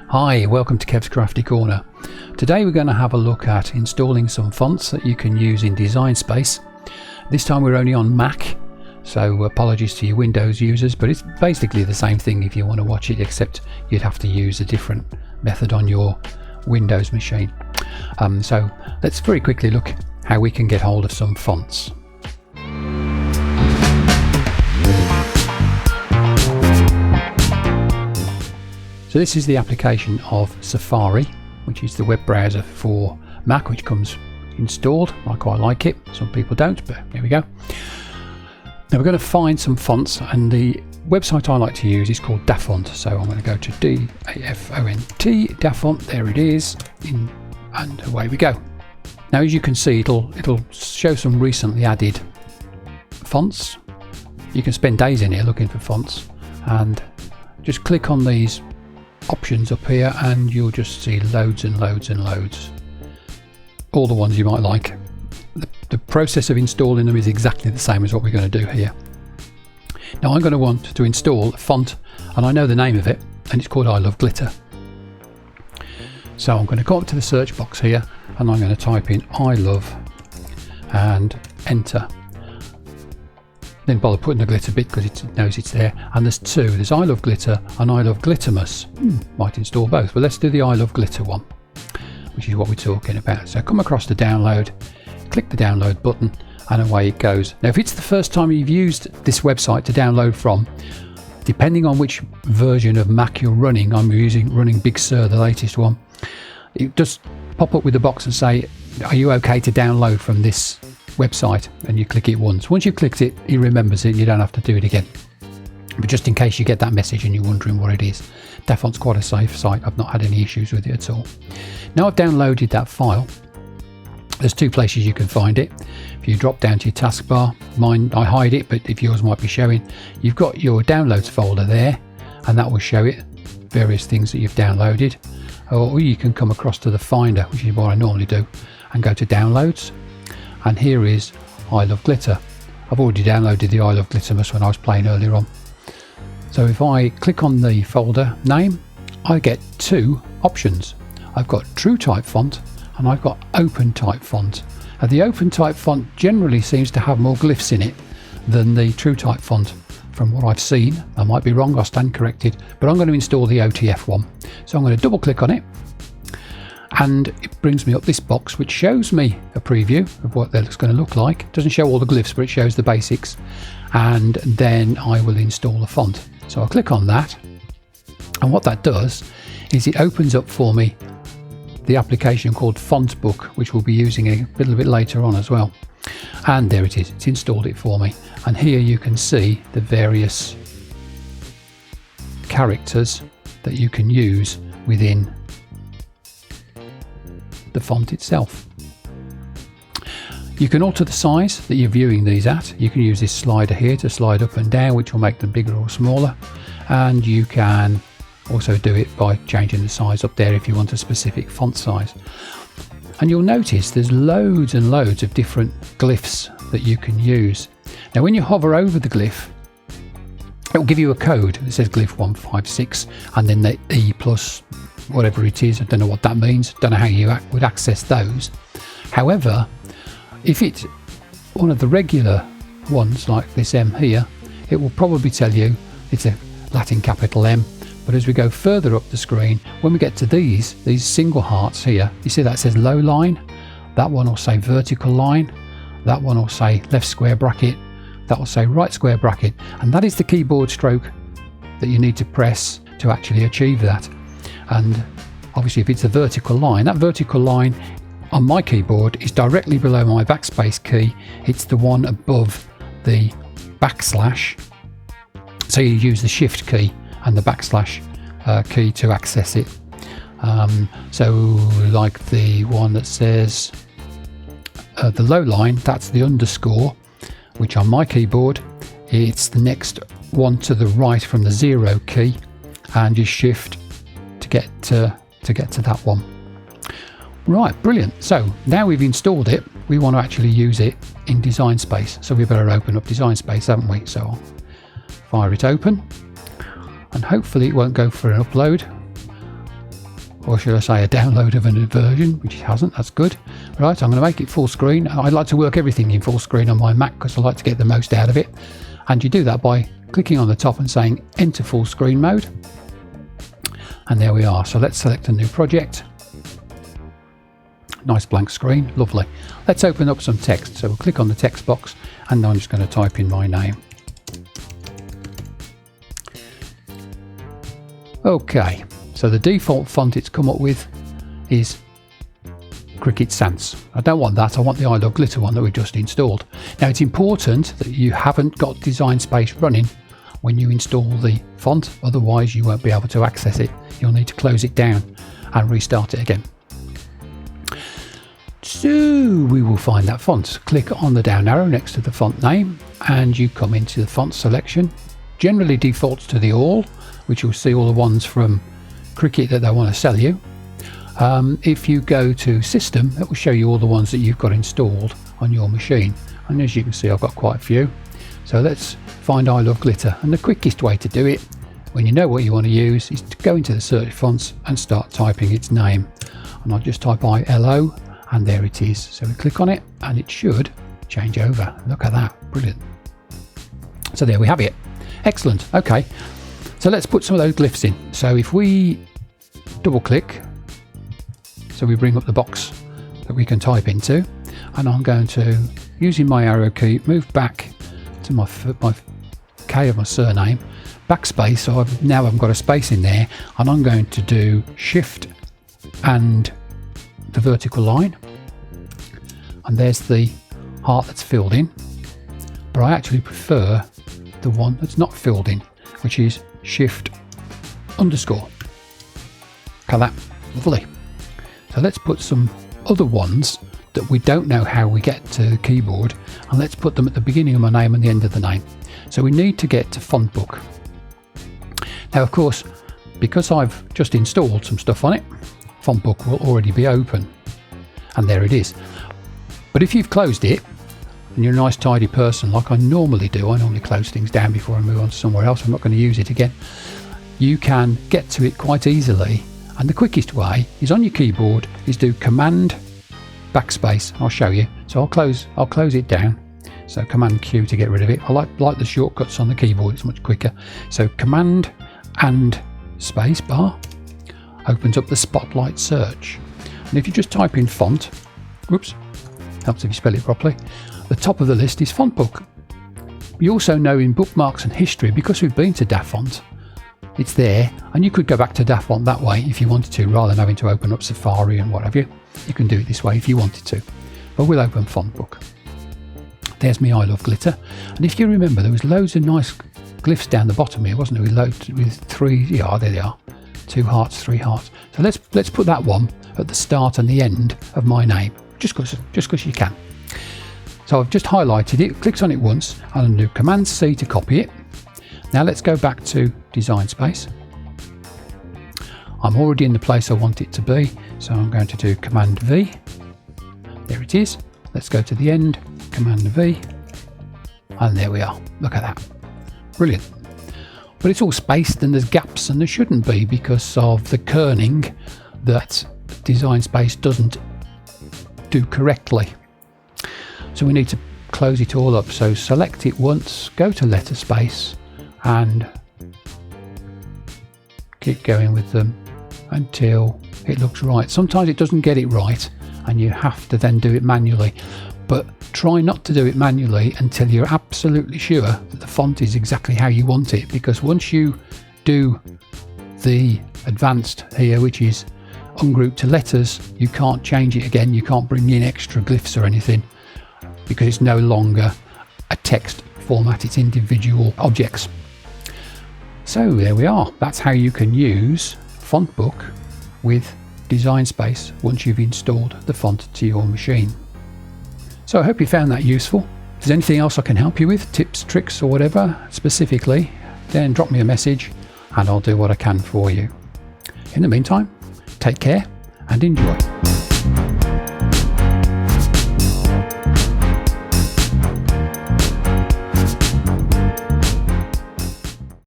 Hi, welcome to Kev's Crafty Corner. Today we're going to have a look at installing some fonts that you can use in Design Space. This time we're only on Mac, so apologies to your Windows users, but it's basically the same thing if you want to watch it, except you'd have to use a different method on your Windows machine. So let's very quickly look how we can get hold of some fonts. So this is the application of Safari, which is the web browser for Mac, which comes installed. I quite like it. Some people don't, but here we go. Now we're going to find some fonts, and the website I like to use is called Dafont. So I'm going to go to D-A-F-O-N-T, Dafont, there it is, and away we go. Now as you can see, it'll show some recently added fonts. You can spend days in here looking for fonts, and just click on these options up here and you'll just see loads and loads and loads, all the ones you might like. The process of installing them is exactly the same as what we're going to do here. Now I'm going to want to install a font, and I know the name of it, and it's called I Love Glitter. So I'm going to go up to the search box here and I'm going to type in I Love and enter. Then bother putting the glitter bit because it knows it's there, and there's two. There's I Love Glitter and I Love Glittermas. Might install both, but let's do the I Love Glitter one, which is what we're talking about. So come across to download, click the download button, and away it goes. Now if it's the first time you've used this website to download from, depending on which version of Mac you're running, I'm running Big Sur, the latest one, it just pop up with a box and say, are you okay to download from this website? And you click it once. Once you've clicked it, it remembers it, you don't have to do it again. But just in case you get that message and you're wondering what it is, Dafont's quite a safe site. I've not had any issues with it at all. Now I've downloaded that file. There's two places you can find it. If you drop down to your taskbar, mine, I hide it, but if yours might be showing, you've got your downloads folder there, and that will show it various things that you've downloaded. Or you can come across to the Finder, which is what I normally do, and go to downloads. And here is I Love Glitter. I've already downloaded the I Love Glittermas when I was playing earlier on. So if I click on the folder name, I get two options. I've got True Type font and I've got Open Type font. And the Open Type font generally seems to have more glyphs in it than the True Type font, from what I've seen. I might be wrong, I'll stand corrected, but I'm going to install the OTF one. So I'm going to double click on it, and it brings me up this box which shows me a preview of what that's going to look like. It doesn't show all the glyphs, but it shows the basics, and then I will install the font. So I'll click on that, and what that does is it opens up for me the application called Font Book, which we'll be using a little bit later on as well. And there it is, it's installed it for me, and here you can see the various characters that you can use within the font itself. You can alter the size that you're viewing these at. You can use this slider here to slide up and down, which will make them bigger or smaller, and you can also do it by changing the size up there if you want a specific font size. And you'll notice there's loads and loads of different glyphs that you can use. Now when you hover over the glyph, it will give you a code that says glyph 156 and then the E plus whatever it is. I don't know what that means, don't know how you would access those. However, if it's one of the regular ones like this M here, it will probably tell you it's a Latin capital M. But as we go further up the screen, when we get to these single hearts here, you see that says low line, that one will say vertical line, that one will say left square bracket, that will say right square bracket, and that is the keyboard stroke that you need to press to actually achieve that. And obviously if it's a vertical line, that vertical line on my keyboard is directly below my backspace key. It's the one above the backslash, so you use the shift key and the backslash key to access it. So like the one that says the low line, that's the underscore, which on my keyboard it's the next one to the right from the 0 key, and you shift to get to that one. Right, brilliant. So now we've installed it, we want to actually use it in Design Space, so we better open up Design Space, haven't we? So I'll fire it open, and hopefully it won't go for an upload. or should I say a download of a new version, which it hasn't. That's good. Right, I'm going to make it full screen. I'd like to work everything in full screen on my Mac because I like to get the most out of it. And you do that by clicking on the top and saying enter full screen mode. And there we are. So let's select a new project. Nice blank screen, lovely. Let's open up some text. So we'll click on the text box and I'm just going to type in my name. Okay, so the default font it's come up with is Cricut Sans. I don't want that, I want the I Love Glitter one that we've just installed. Now it's important that you haven't got Design Space running when you install the font, otherwise you won't be able to access it. You'll need to close it down and restart it again. So we will find that font. Click on the down arrow next to the font name and you come into the font selection. Generally defaults to the all, which you'll see all the ones from Cricut that they want to sell you. If you go to system, it will show you all the ones that you've got installed on your machine. And as you can see, I've got quite a few. So let's find I Love Glitter. And the quickest way to do it, when you know what you want to use, is to go into the search fonts and start typing its name. And I'll just type ILO and there it is. So we click on it and it should change over. Look at that, brilliant. So there we have it. Excellent, okay. So let's put some of those glyphs in. So if we double click, so we bring up the box that we can type into, and I'm going to, using my arrow key, move back to my K of my surname, backspace, so now I've got a space in there, and I'm going to do Shift and the vertical line, and there's the heart that's filled in, but I actually prefer the one that's not filled in, which is Shift underscore. Look at that, lovely. So let's put some other ones that we don't know how we get to the keyboard, and let's put them at the beginning of my name and the end of the name. So we need to get to font book. Now of course, because I've just installed some stuff on it, font book will already be open, and there it is. But if you've closed it and you're a nice tidy person like I normally do, I normally close things down before I move on to somewhere else, I'm not going to use it again, you can get to it quite easily. And the quickest way is on your keyboard is do Command backspace. I'll show you. So I'll close it down. So Command Q to get rid of it. I like the shortcuts on the keyboard, it's much quicker. So Command and space bar opens up the Spotlight search. And if you just type in font, whoops, helps if you spell it properly, the top of the list is font book. We also know in bookmarks and history, because we've been to DaFont, it's there, and you could go back to DaFont that way if you wanted to, rather than having to open up Safari and what have you. You can do it this way if you wanted to, but we'll open font book. There's me I Love Glitter, and if you remember, there was loads of nice glyphs down the bottom here, wasn't there? With three, yeah, there they are, 2 hearts, 3 hearts. So let's put that one at the start and the end of my name, just because you can. So I've just highlighted it, clicked on it once, and I'll do Command C to copy it. Now let's go back to Design Space. I'm already in the place I want it to be, so I'm going to do Command V. There it is. Let's go to the end, Command V, and there we are. Look at that. Brilliant. But it's all spaced and there's gaps, and there shouldn't be because of the kerning that Design Space doesn't do correctly. So we need to close it all up. So select it once, go to letter space, and keep going with them until it looks right. Sometimes it doesn't get it right and you have to then do it manually, but try not to do it manually until you're absolutely sure that the font is exactly how you want it, because once you do the advanced here, which is ungroup to letters, you can't change it again. You can't bring in extra glyphs or anything because it's no longer a text format, it's individual objects. So there we are. That's how you can use font book with Design Space once you've installed the font to your machine. So I hope you found that useful. If there's anything else I can help you with, tips, tricks or whatever specifically, then drop me a message and I'll do what I can for you. In the meantime, take care and enjoy.